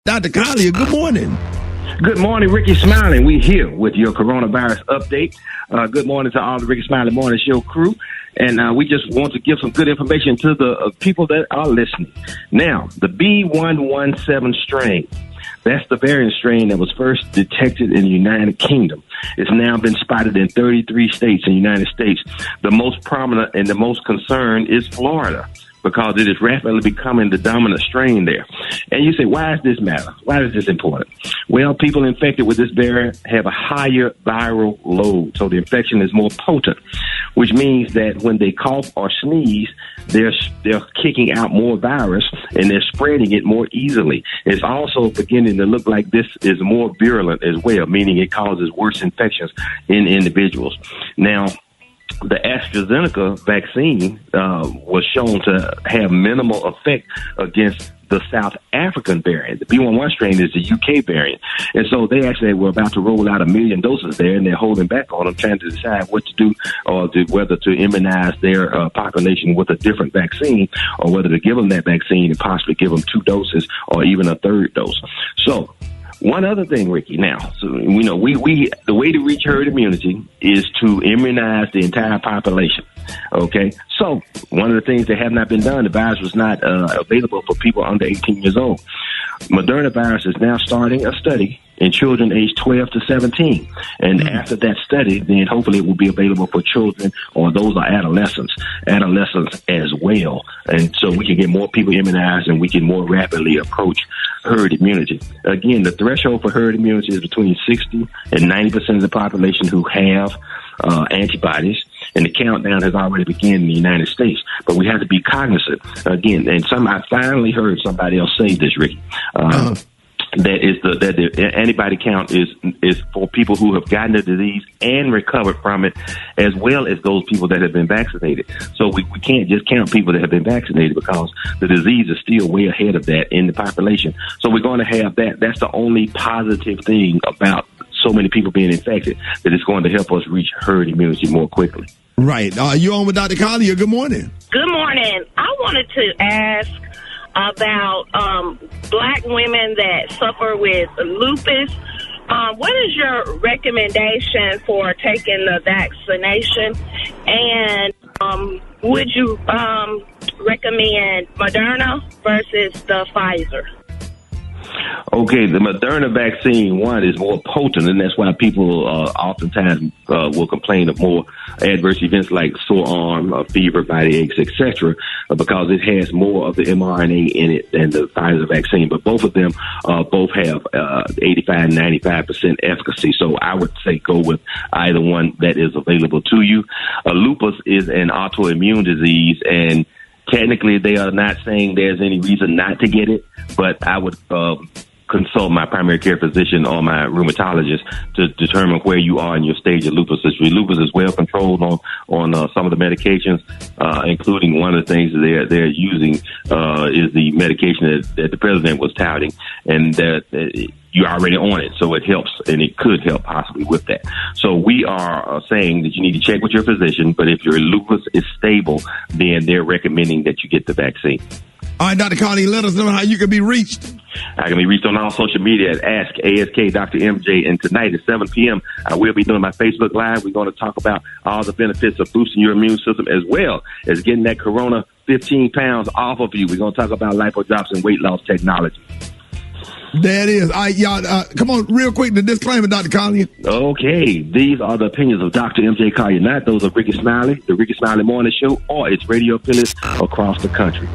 Dr. Collier, good morning. Good morning, Rickey, Smiley. We here with your coronavirus update. Good morning to all the Rickey Smiley Morning Show crew. And we just want to give some good information to the people that are listening. Now, the B117 strain, that's the variant strain that was first detected in the United Kingdom. It's now been spotted in 33 states in the United States. The most prominent and the most concerned is Florida, because it is rapidly becoming the dominant strain there. And you say, why does this matter? Why is this important? Well, people infected with this variant have a higher viral load, so the infection is more potent, which means that when they cough or sneeze, they're kicking out more virus and they're spreading it more easily. It's also beginning to look like this is more virulent as well, meaning it causes worse infections in individuals. Now, the AstraZeneca vaccine was shown to have minimal effect against the South African variant. The B11 strain is the UK variant. And so they actually were about to roll out 1 million doses there, and they're holding back on them, trying to decide what to do, or whether to immunize their population with a different vaccine, or whether to give them that vaccine and possibly give them 2 doses or even a 3rd dose. So one other thing, Rickey, now, so we know the way to reach herd immunity is to immunize the entire population. Okay, so one of the things that have not been done, the virus was not available for people under 18 years old. Moderna virus is now starting a study in children aged 12 to 17. And after that study, then hopefully it will be available for children, or those are adolescents as well. And so we can get more people immunized and we can more rapidly approach herd immunity. Again, the threshold for herd immunity is between 60 and 90% of the population who have antibodies. And the countdown has already begun in the United States. But we have to be cognizant. Again, and I finally heard somebody else say this, Rickey. That the antibody count is for people who have gotten the disease and recovered from it, as well as those people that have been vaccinated. So we can't just count people that have been vaccinated, because the disease is still way ahead of that in the population. So we're going to have that. That's the only positive thing about so many people being infected, that it's going to help us reach herd immunity more quickly. Right. You on with Dr. Collier? Good morning. Good morning. I wanted to ask about black women that suffer with lupus. What is your recommendation for taking the vaccination? And would you recommend Moderna versus the Pfizer? Okay, the Moderna vaccine, one, is more potent, and that's why people oftentimes will complain of more adverse events like sore arm, fever, body aches, etc., because it has more of the mRNA in it than the Pfizer vaccine. But both of them both have 85, 95% efficacy. So I would say go with either one that is available to you. Lupus is an autoimmune disease, and technically, they are not saying there's any reason not to get it, but I would consult my primary care physician or my rheumatologist to determine where you are in your stage of lupus. Lupus is well controlled on some of the medications, including one of the things that they're using is the medication that the president was touting, and that you're already on it, so it helps, and it could help possibly with that. So we are saying that you need to check with your physician, but if your lupus is stable, then they're recommending that you get the vaccine. All right, Dr. Collier, let us know how you can be reached. I can be reached on all social media at ASK Dr. MJ, and tonight at 7 p.m. I will be doing my Facebook Live. We're going to talk about all the benefits of boosting your immune system, as well as getting that corona 15 pounds off of you. We're going to talk about lipo drops and weight loss technology. There it is. All right, y'all, come on, real quick, the disclaimer, Dr. Collier. Okay, these are the opinions of Dr. MJ Collier, not those of Rickey Smiley, the Rickey Smiley Morning Show, or its radio affiliates across the country.